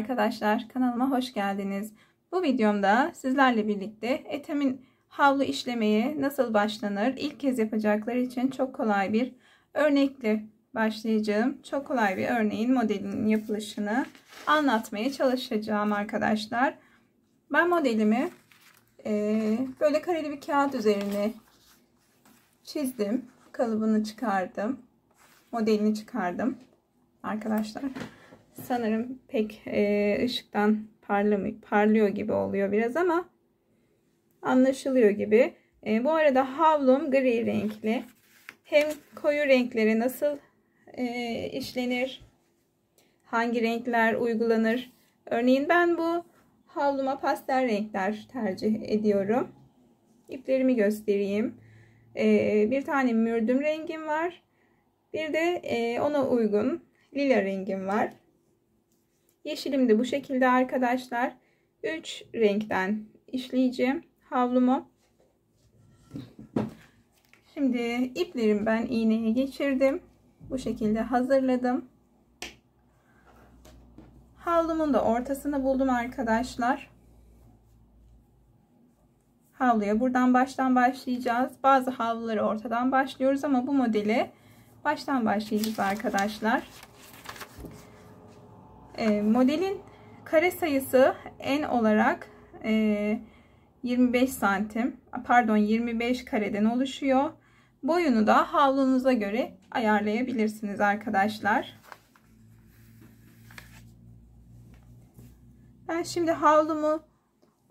arkadaşlar, kanalıma hoş geldiniz. Bu videomda sizlerle birlikte etemin havlu işlemeye nasıl başlanır, ilk kez yapacaklar için çok kolay bir örnekle başlayacağım. Çok kolay bir örneğin modelinin yapılışını anlatmaya çalışacağım arkadaşlar. Ben modelimi böyle kareli bir kağıt üzerine çizdim. Kalıbını çıkardım. Modelini çıkardım arkadaşlar. Sanırım pek ışıktan parlıyor gibi oluyor biraz ama anlaşılıyor gibi. Bu arada havlum gri renkli. Hem koyu renkleri nasıl işlenir, hangi renkler uygulanır. Örneğin ben bu havluma pastel renkler tercih ediyorum. İplerimi göstereyim. Bir tane mürdüm rengim var. Bir de ona uygun lila rengim var. Yeşilim de bu şekilde arkadaşlar. 3 renkten işleyeceğim havlumu. Şimdi iplerimi ben iğneye geçirdim. Bu şekilde hazırladım. Havlumun da ortasını buldum arkadaşlar. Havluya buradan baştan başlayacağız. Bazı havluları ortadan başlıyoruz ama bu modeli baştan başlayacağız arkadaşlar. Modelin kare sayısı en olarak 25 santim, pardon 25 kareden oluşuyor. Boyunu da havlunuza göre ayarlayabilirsiniz arkadaşlar. Ben şimdi havlumu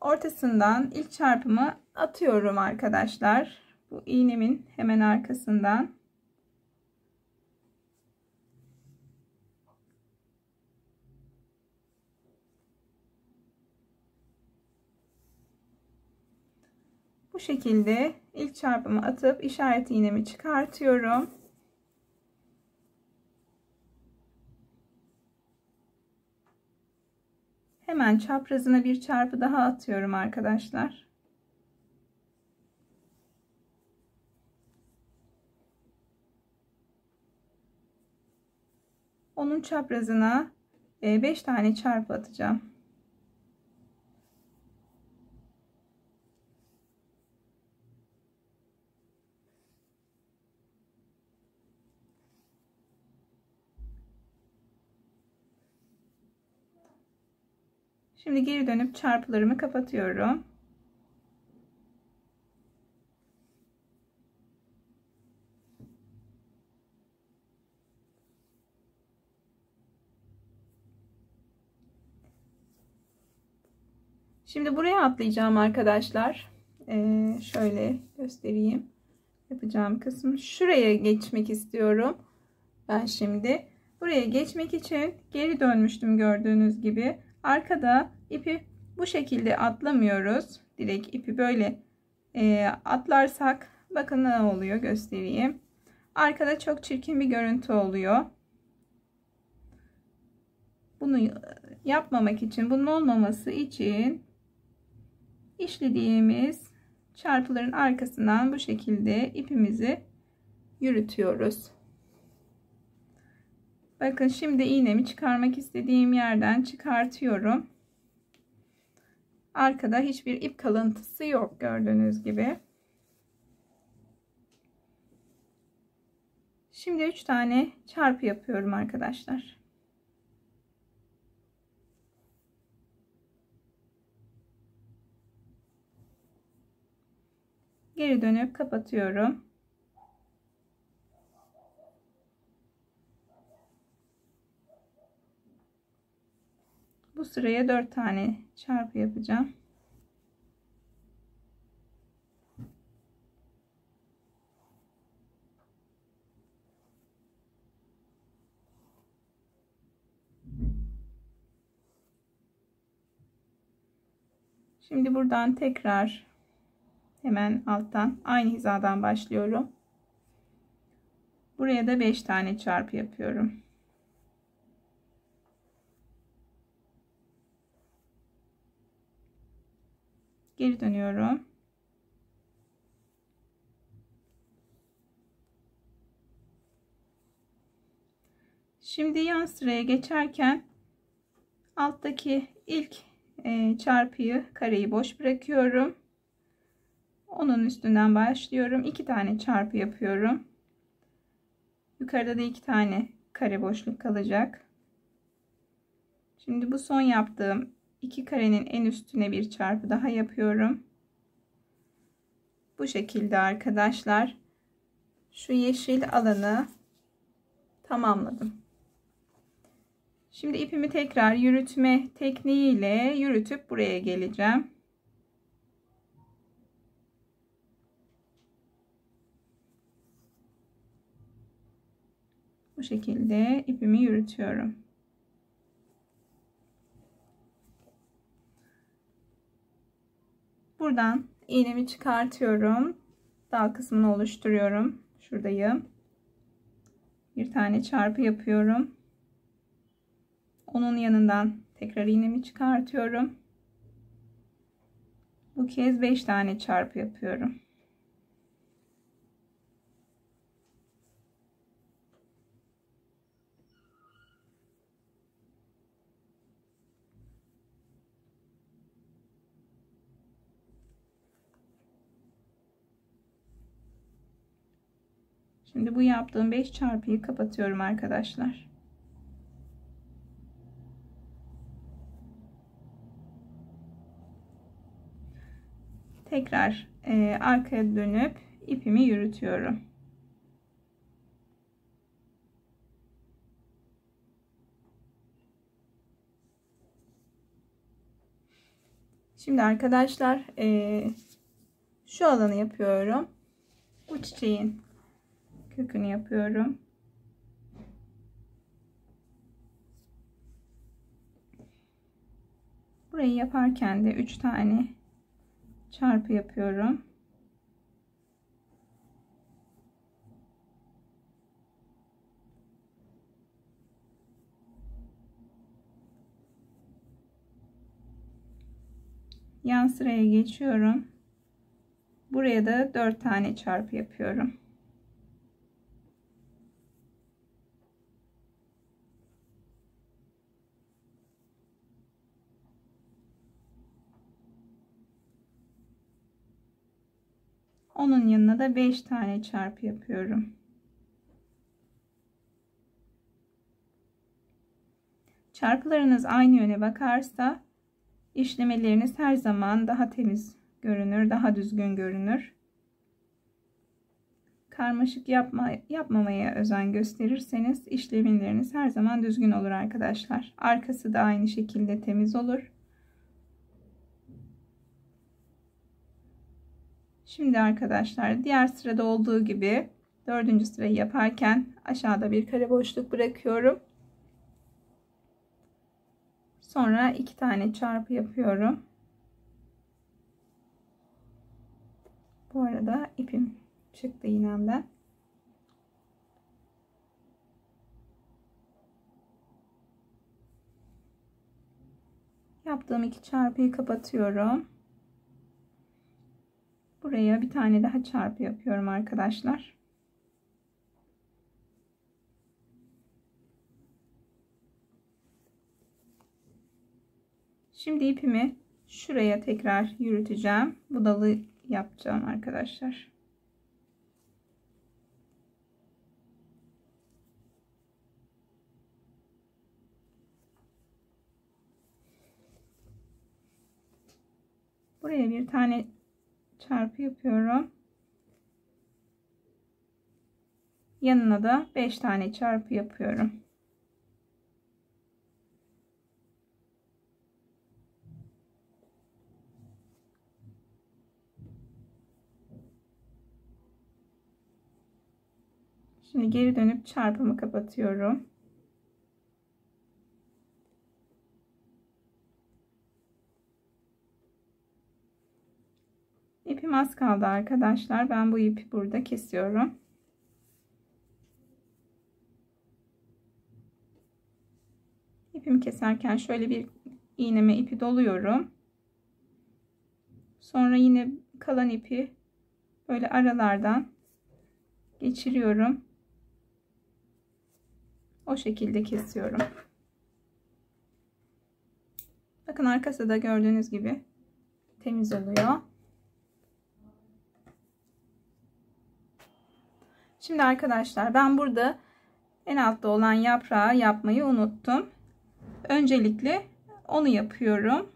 ortasından ilk çarpımı atıyorum arkadaşlar. Bu iğnemin hemen arkasından. Bu şekilde ilk çarpımı atıp işaret iğnemi çıkartıyorum. Hemen çaprazına bir çarpı daha atıyorum arkadaşlar. Onun çaprazına 5 tane çarpı atacağım. Şimdi geri dönüp çarpılarımı kapatıyorum. Şimdi buraya atlayacağım arkadaşlar. Şöyle göstereyim. Yapacağım kısım. Şuraya geçmek istiyorum. Ben şimdi buraya geçmek için geri dönmüştüm gördüğünüz gibi. Arkada ipi bu şekilde atlamıyoruz. Direkt ipi böyle atlarsak bakın ne oluyor göstereyim. Arkada çok çirkin bir görüntü oluyor. Bunu yapmamak için, bunun olmaması için işlediğimiz çarpıların arkasından bu şekilde ipimizi yürütüyoruz. Bakın şimdi iğnemi çıkarmak istediğim yerden çıkartıyorum. Arkada hiçbir ip kalıntısı yok gördüğünüz gibi. Şimdi 3 tane çarpı yapıyorum arkadaşlar. Geri dönüp kapatıyorum. Bu sıraya 4 tane çarpı yapacağım. Şimdi buradan tekrar hemen alttan aynı hizadan başlıyorum. Buraya da 5 tane çarpı yapıyorum. Geri dönüyorum. Şimdi yan sıraya geçerken Alttaki ilk çarpıyı, kareyi boş bırakıyorum. Onun üstünden başlıyorum. 2 tane çarpı yapıyorum. Yukarıda da 2 tane kare boşluk kalacak. Şimdi bu son yaptığım 2 karenin en üstüne bir çarpı daha yapıyorum. Bu şekilde arkadaşlar şu yeşil alanı tamamladım. Şimdi ipimi tekrar yürütme tekniğiyle yürütüp buraya geleceğim. Bu şekilde ipimi yürütüyorum. Buradan iğnemi çıkartıyorum. Dal kısmını oluşturuyorum. Şuradayım. Bir tane çarpı yapıyorum. Onun yanından tekrar iğnemi çıkartıyorum. Bu kez 5 tane çarpı yapıyorum. Şimdi bu yaptığım 5 çarpıyı kapatıyorum arkadaşlar. Tekrar arkaya dönüp ipimi yürütüyorum. Şimdi arkadaşlar şu alanı yapıyorum. Bu çiçeğin kökünü yapıyorum. Burayı yaparken de 3 tane çarpı yapıyorum. Yan sıraya geçiyorum. Buraya da 4 tane çarpı yapıyorum. Onun yanına da 5 tane çarpı yapıyorum. Çarpılarınız aynı yöne bakarsa işlemeleriniz her zaman daha temiz görünür, daha düzgün görünür. Karmaşık yapmamaya özen gösterirseniz işlemleriniz her zaman düzgün olur arkadaşlar. Arkası da aynı şekilde temiz olur. Şimdi arkadaşlar diğer sırada olduğu gibi 4. sırayı yaparken aşağıda bir kare boşluk bırakıyorum. Sonra 2 tane çarpı yapıyorum. Bu arada ipim çıktı iğnemden. Yaptığım 2 çarpıyı kapatıyorum. Buraya bir tane daha çarpı yapıyorum arkadaşlar. Şimdi ipimi şuraya tekrar yürüteceğim. Bu dalı yapacağım arkadaşlar. Buraya bir tane çarpı yapıyorum. Yanına da 5 tane çarpı yapıyorum. Şimdi geri dönüp çarpımı kapatıyorum. İpim az kaldı arkadaşlar. Ben bu ipi burada kesiyorum. İpimi keserken şöyle bir iğneme ipi doluyorum. Sonra yine kalan ipi böyle aralardan geçiriyorum. O şekilde kesiyorum. Bakın arkası da gördüğünüz gibi temiz oluyor. Şimdi arkadaşlar ben burada en altta olan yaprağı yapmayı unuttum. Öncelikle onu yapıyorum.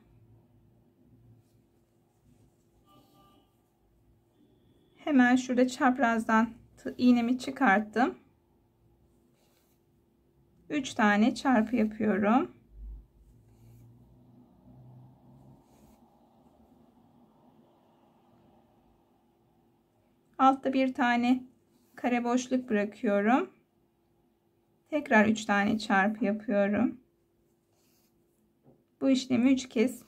Hemen şurada çaprazdan iğnemi çıkarttım. 3 tane çarpı yapıyorum. Altta bir tane kare boşluk bırakıyorum. Tekrar 3 tane çarpı yapıyorum. Bu işlemi 3 kez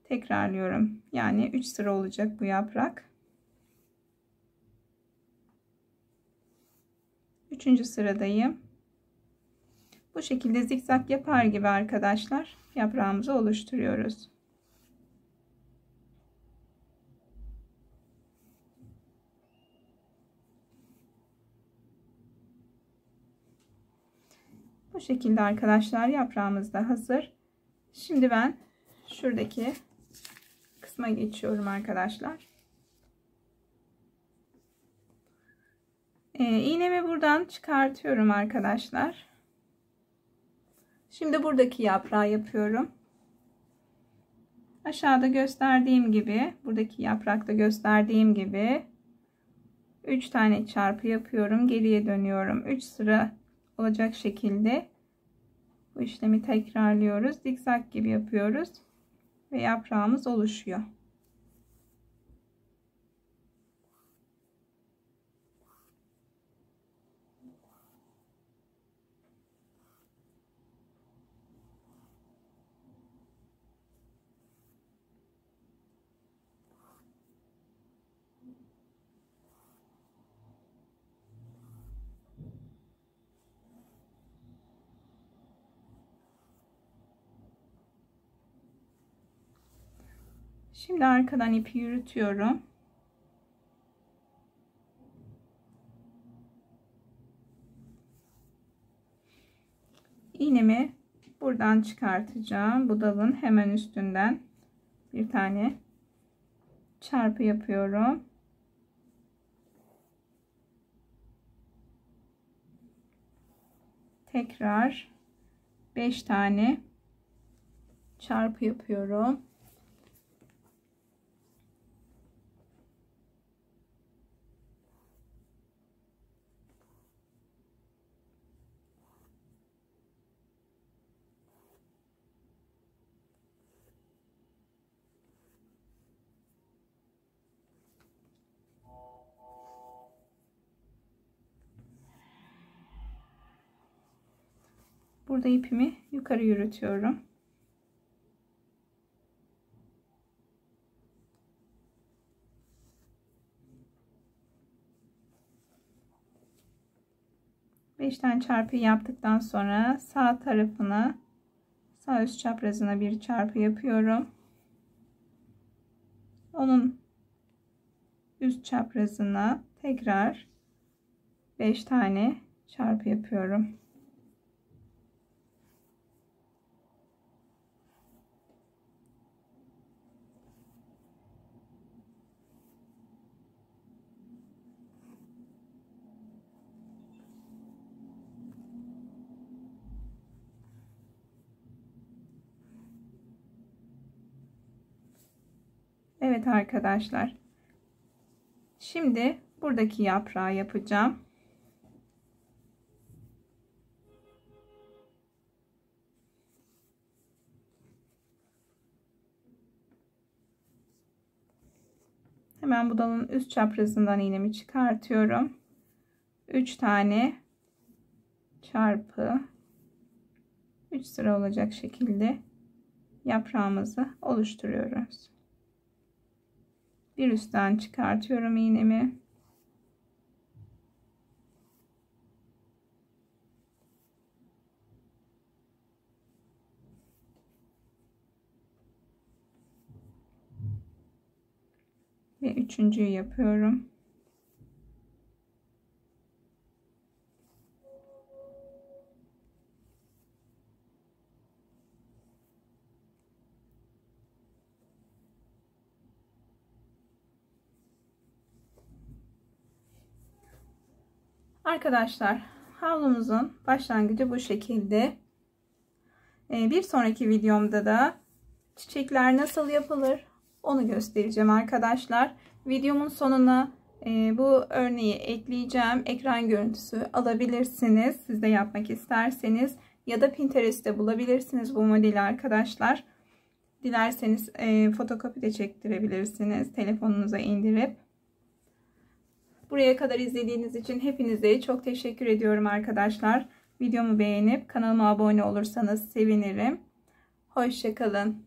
tekrarlıyorum. Yani 3 sıra olacak bu yaprak. 3. sıradayım. Bu şekilde zikzak yapar gibi arkadaşlar yaprağımızı oluşturuyoruz. Bu şekilde arkadaşlar yaprağımız da hazır. Şimdi ben şuradaki kısma geçiyorum arkadaşlar. İğnemi buradan çıkartıyorum arkadaşlar. Şimdi buradaki yaprağı yapıyorum. Aşağıda gösterdiğim gibi, buradaki yaprakta gösterdiğim gibi 3 tane çarpı yapıyorum. Geriye dönüyorum. 3 sıra olacak şekilde bu işlemi tekrarlıyoruz. Zikzak gibi yapıyoruz ve yaprağımız oluşuyor. Şimdi arkadan ipi yürütüyorum. İğnemi buradan çıkartacağım. Bu dalın hemen üstünden bir tane çarpı yapıyorum. Tekrar 5 tane çarpı yapıyorum. Burada ipimi yukarı yürütüyorum. Beş tane çarpı yaptıktan sonra sağ tarafına, sağ üst çaprazına bir çarpı yapıyorum. Onun üst çaprazına tekrar 5 tane çarpı yapıyorum. Evet arkadaşlar. Şimdi buradaki yaprağı yapacağım. Hemen bu dalın üst çaprazından iğnemi çıkartıyorum. 3 tane çarpı 3 sıra olacak şekilde yaprağımızı oluşturuyoruz. Bir üstten çıkartıyorum iğnemi. Ve üçüncüyü yapıyorum. Arkadaşlar, havlumuzun başlangıcı bu şekilde. Bir sonraki videomda da çiçekler nasıl yapılır onu göstereceğim arkadaşlar. Videomun sonuna bu örneği ekleyeceğim. Ekran görüntüsü alabilirsiniz. Siz de yapmak isterseniz. Ya da Pinterest'te bulabilirsiniz bu modeli arkadaşlar. Dilerseniz fotokopi de çektirebilirsiniz. Telefonunuza indirip. Buraya kadar izlediğiniz için hepinize çok teşekkür ediyorum arkadaşlar. Videomu beğenip kanalıma abone olursanız sevinirim. Hoşça kalın.